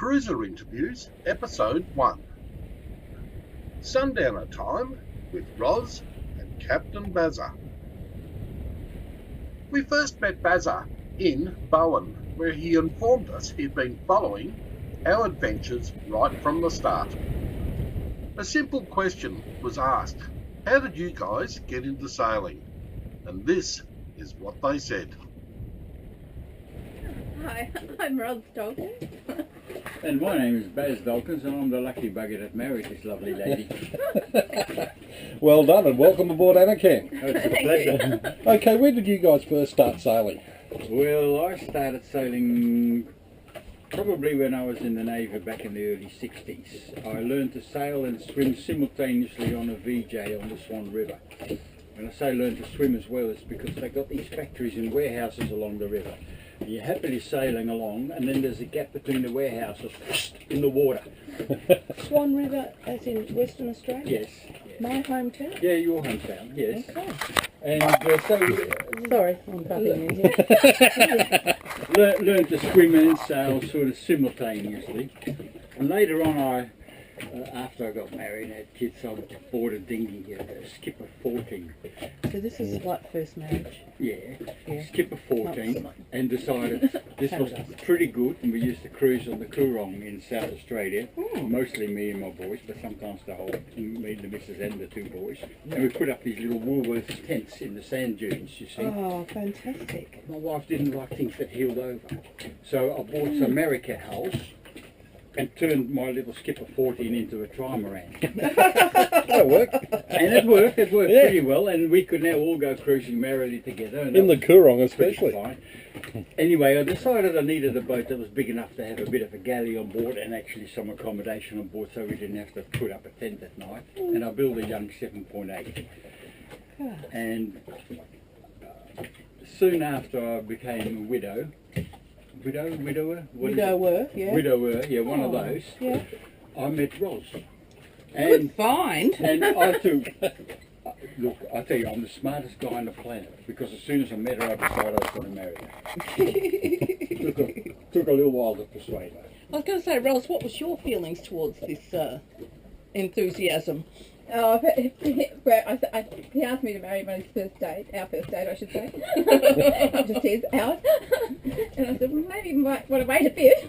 Cruiser Interviews, Episode 1. Sundowner Time with Roz and Captain Bazza. We first met Bazza in Bowen, where he informed us he'd been following our adventures right from the start. A simple question was asked: how did you guys get into sailing? And this is what they said. Hi, I'm Roz Dalton. And my name is Baz Dalkins, and I'm the lucky bugger that married this lovely lady. Well done, and welcome aboard Annecam. It's a pleasure. Okay, when did you guys first start sailing? Well, I started sailing probably when I was in the Navy back in the early 60s. I learned to sail and swim simultaneously on a VJ on the Swan River. When I say learn to swim as well, it's because they got these factories and warehouses along the river. And you're happily sailing along, and then there's a gap between the warehouses in the water. Swan River, as in Western Australia? Yes. My hometown? Yeah, your hometown, yes. Okay. And Sorry, I'm butting in here. learned to swim and sail sort of simultaneously. And later on, after I got married and had kids, I bought a dinghy, a Skipper 14. So this is like first marriage? Yeah, Yeah. Skipper 14, and decided this was pretty good, and we used to cruise on the Coorong in South Australia, mostly me and my boys, but sometimes the whole, me, the missus and the two boys. And we put up these little Woolworths tents in the sand dunes, you see. Oh, fantastic. My wife didn't like things that heeled over, so I bought some America hulls and turned my little Skipper 14 into a trimaran. That worked. And it worked pretty well, and we could now all go cruising merrily together. And In the Coorong especially. fine. Anyway, I decided I needed a boat that was big enough to have a bit of a galley on board and actually some accommodation on board, so we didn't have to put up a tent at night. And I built a young 7.8. And soon after I became a widower, Widower, yeah, one of those. Yeah. I met Roz. Good find. And I took, look, I tell you, I'm the smartest guy on the planet, because as soon as I met her, I decided I was going to marry her. Took a little while to persuade her. I was going to say, Roz, what was your feelings towards this enthusiasm? Oh, he asked me to marry him on his first date, our first date, I should say. Just his, ours. And I said, well, maybe you might want to wait a bit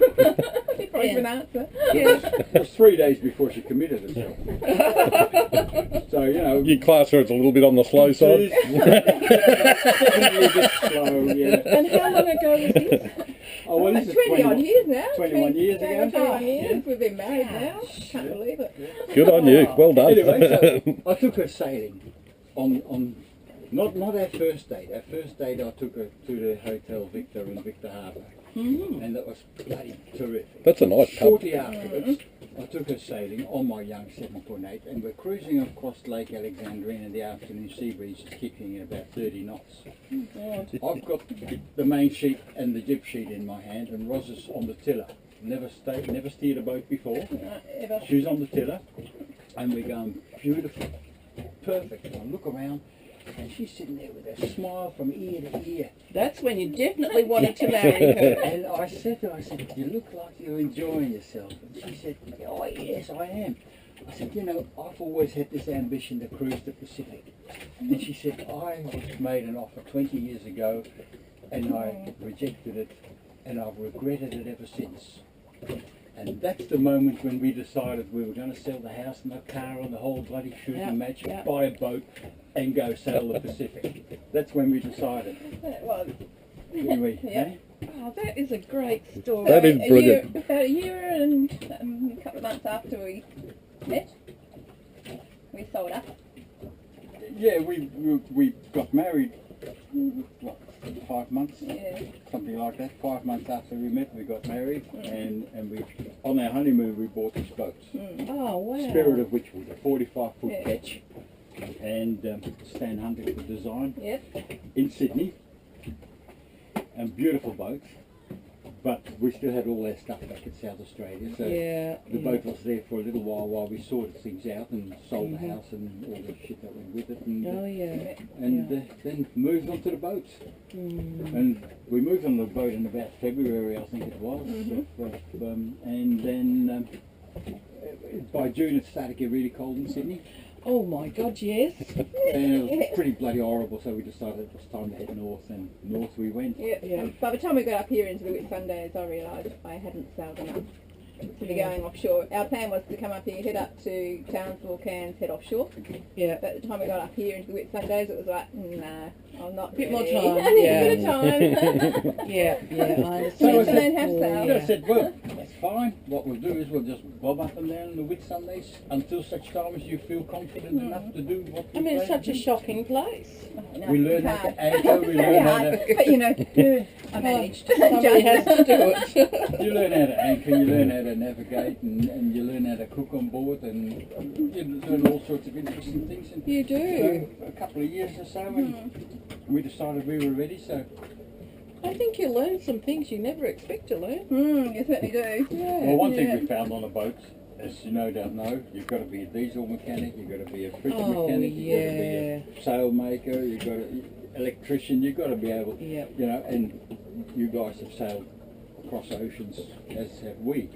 before you can answer. Yeah. It was 3 days before she committed herself. So, you know. You class her as a little bit on the slow side? Definitely a bit slow, yeah. And how long ago was this? Oh, well, this is 20 odd years now. 21 years ago. 21 years. We've been married now. Can't believe it. Good on you. Well done. Anyway, so I took her sailing on not our first date. Our first date I took her to the Hotel Victor in Victor Harbour. And that was bloody terrific. That's a nice pub. Shortly afterwards, I took her sailing on my young 7.8, and we're cruising across Lake Alexandria, and the afternoon sea breeze is kicking at about 30 knots. I've got the main sheet and the jib sheet in my hand, and Roz is on the tiller. Never steered a boat before. Ever. She's on the tiller, and we're going beautiful, perfect. And I look around, and she's sitting there with a smile from ear to ear. That's when you definitely wanted to marry her. And I said to her, you look like you're enjoying yourself. And she said, oh yes, I am. I said, you know, I've always had this ambition to cruise the Pacific. And she said, I was made an offer 20 years ago, and I rejected it, and I've regretted it ever since. And that's the moment when we decided we were going to sell the house and the car and the whole bloody shooting match, buy a boat and go sail the Pacific. That's when we decided. Well, Anyway, yeah. Oh, that is a great story. That is brilliant. About a year and a couple of months after we met, we sold up. Yeah, we got married, what, 5 months? Yeah. Something like that. 5 months after we met, we got married, and we, on our honeymoon, we bought these boats. Oh, wow. Spirit of which was a 45-foot Yeah. ketch, and Stan Hunter the design Yep. in Sydney, and beautiful boats. But we still had all our stuff back in South Australia, so Yeah. the boat was there for a little while we sorted things out and sold the house and all the shit that went with it, and, Oh yeah. then moved on to the boats. And we moved on the boat in about February, I think it was, and then by June it started to get really cold in Sydney. Oh my God, yes. And it was pretty bloody horrible, so we decided it was time to head north, and north we went. Yeah. By the time we got up here into the Whitsundays, I realised I hadn't sailed enough to be going offshore. Our plan was to come up here, head up to Townsville, Cairns, head offshore. Yeah. But at the time we got up here into the Whitsundays, it was like, no, I'm not Bit more ready. time, I need yeah. a bit of time. Yeah, I So I understand. to learn how to sail. I said, well, that's fine. What we'll do is we'll just bob up and down the Whitsundays until such time as you feel confident enough to do what I mean, it's such a shocking place. No, We learn it's how hard. to anchor, we learn how to... But you know, I managed. Somebody has to do it. You learn how to anchor, you learn how to navigate, and you learn how to cook on board, and you learn all sorts of interesting things. And You do. so a couple of years or so, and we decided we were ready, so... I think you learn some things you never expect to learn. You certainly do. Yeah. Well, one thing we found on a boat, as you no doubt know, you've got to be a diesel mechanic, you've got to be a fridge Oh, mechanic, you've got to be yeah. a sail maker, you've got to electrician, you've got to be able, Yep. you know, and you guys have sailed across oceans, as have we.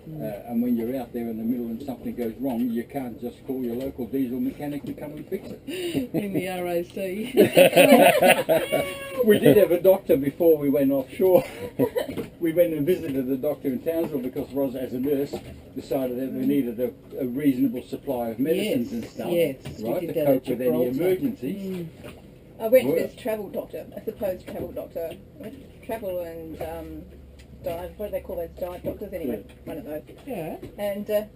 And when you're out there in the middle and something goes wrong, you can't just call your local diesel mechanic to come and fix it. In the RAC. We did have a doctor before we went offshore. We went and visited the doctor in Townsville because Roz, as a nurse, decided that we needed a reasonable supply of medicines and stuff, yes, we right, did to that cope at with any Gibraltar. emergencies. I went to Work. this travel doctor, a supposed travel doctor. I went to travel and dive, what do they call those dive doctors anyway? One of those. Yeah. And I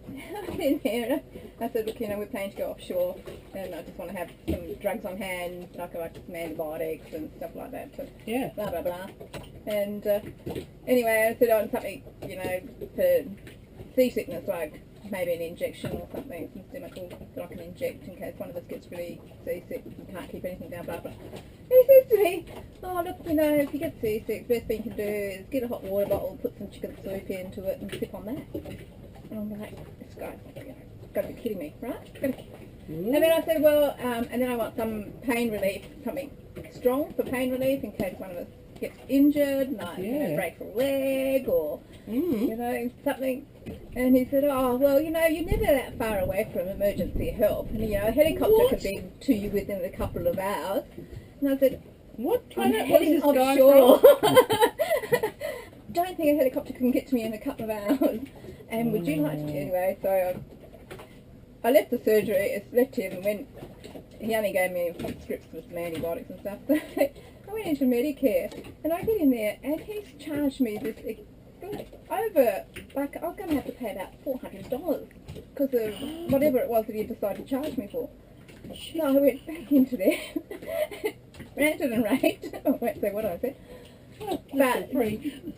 went in there and I said, look, you know, we're planning to go offshore and I just want to have some drugs on hand, like some antibiotics and stuff like that. So Yeah. blah, blah, blah. And anyway, I said, oh, something, you know, for seasickness, like maybe an injection or something, some chemical that I can inject in case one of us gets really seasick and can't keep anything down, blah, blah. And he says to me, oh, look, you know, if you get seasick, the best thing you can do is get a hot water bottle, put some chicken soup into it and sip on that. And I'm like, this guy's, you know, got to be kidding me, right? And then I said, well, and then I want some pain relief, something strong for pain relief in case one of us gets injured, like, you know, Yeah. breaks a leg or, Mm. you know, something. And he said, oh, well, you know, you're never that far away from emergency help. And, you know, a helicopter What? could be to you within a couple of hours. And I said, What I'm planet was heading this guy offshore. from? Don't think a helicopter can get to me in a couple of hours. And would you like to anyway? So I left the surgery, left him, and went. He only gave me some strips with some antibiotics and stuff. So I went into Medicare, and I get in there, and he's charged me this over. Like I was going to have to pay about $400 because of whatever it was that he decided to charge me for. So I went back into there, ranted and raved. I won't say what I said. But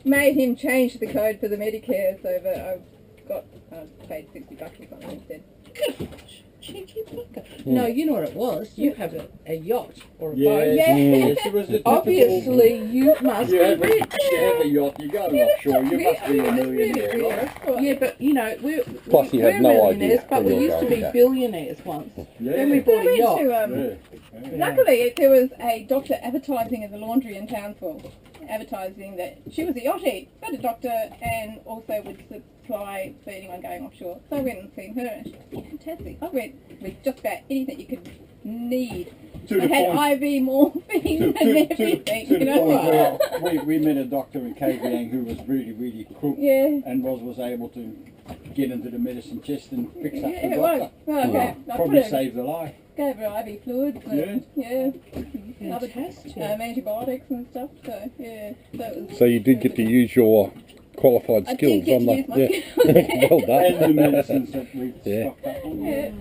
made him change the code for the Medicare, so that I got paid $60 or something instead. Gosh, cheeky fucker. No, you know what it was. You have a yacht or a boat. Yes, it was a typical... Obviously, you must You be have, rich. you have a yacht, you're going offshore, you must be a millionaire, right? Yeah, but you know, Plus you we're have no millionaires, idea but where we you're used to going be with that. billionaires once. Yeah. Then we I bought a went yacht. to, Yeah. luckily, there was a doctor advertising at the laundry in Townsville, advertising that she was a yachty, but a doctor, and also would supply for anyone going offshore. So I went and seen her, and she was fantastic. I went with just about anything you could need. To I the had point, IV morphine and everything, to you the know. point where we met a doctor in Kaviang who was really, really crook, Yeah. and was able to get into the medicine chest and fix up the Yeah, well, doctor. well, okay. I Probably put saved the life. gave her IV fluids and, other Fantastic. antibiotics and stuff, so, yeah. So you did get to use your qualified I skills did get on to the... use my skills. Well done. And the medicines that we Yeah. stocked up on. Yeah.